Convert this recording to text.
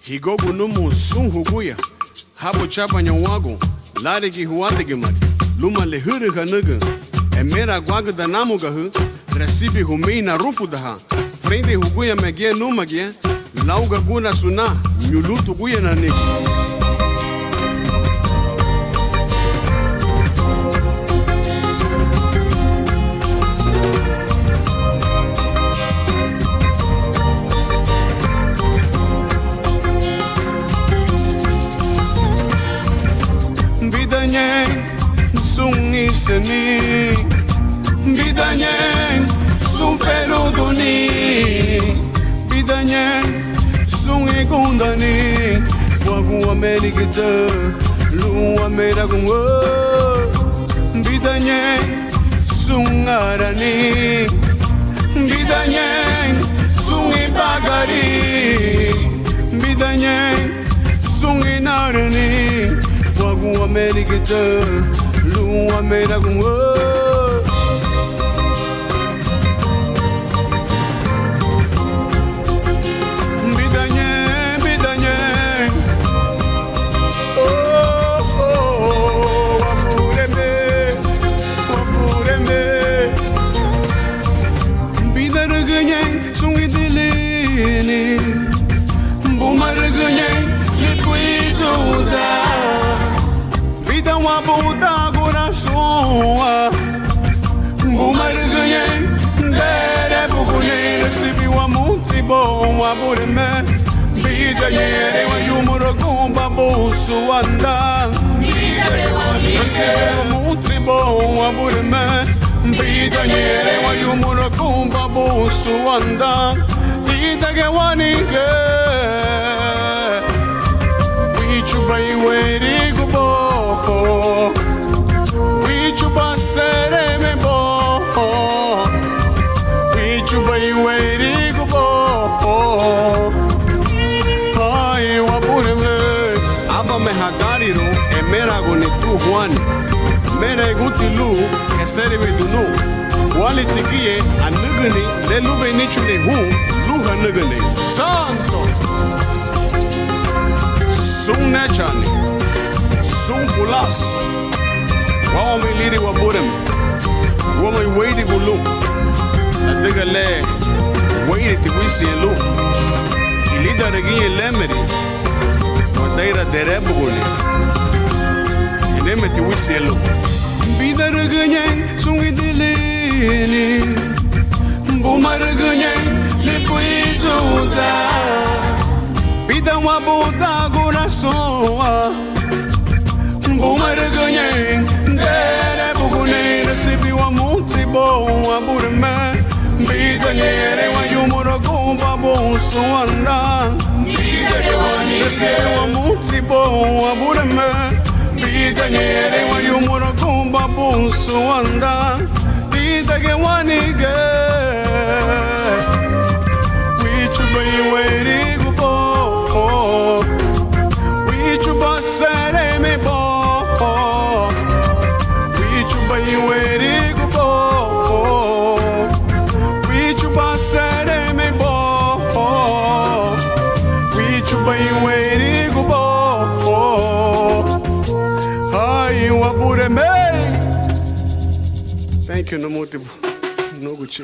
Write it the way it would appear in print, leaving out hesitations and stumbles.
Higogu numu sun huguya Habo chapa nyawago Lare ki huate ke mari Luma le huru ka nugu E mera guaga da namu ga hu Recibe humei na rufu da ha Frente huguya megia numa gia Lauga guna suna Nyulutu guya na nigi Sung iseni Bidanye Sung peluduni Bidanye Sung igundani Wagu amerikita Lu ameragungo Bidanye Sung arani Bidanye Sung ibagari Bidanye Sung inarani Wagu amerikita Lu ameragungo Bidanye, bidanye Oh, oh, wapureme Wapureme Bidaraganye, sungi dilini Bumaraganye, lipuituda Bidan wapuda Sua Bumaruganye Dere bukunye Nasibi wa muti bo Wabureme Bidanye Wa yumuro kumba Busu anda Nasibi wa muti bo Wabureme Bidanye Wa yumuro kumba Busu anda Didage wanige Wichuba iweri gubo Wichuba sere me bo Wichuba iweri gubo Hai wapureme Aba me hagariru E mera goni tu huani Mera egutilu E sere vidunu Wali tikiye A nugani Le lube nichune hu Luha nugani Santo Sung nechani Sung pulas Wawa me liri wa burem Wama i weidi gulu Adiga le Weidi ti wisi elu Ilida reginye lemeri Wadaira derebu guli Ineme ti wisi elu Bida reginye Sungi dilini Buma reginye Lipuituda Bida wabuda gurasoa Buma reginye Dere bugune Nasibi wa muti bo Wabureme Bidanye Wa yumuro kumba Busu anda Nasibi wa muti bo Wabureme Bidanye Wa yumuro kumba Busu anda Didage wanige Wichuba iweri gubo Wichuba sere me bo Wichuba iweri gubo Wichuba sere me bo Wichuba iweri gubo Hai wapureme Thank you Namuti Noguchi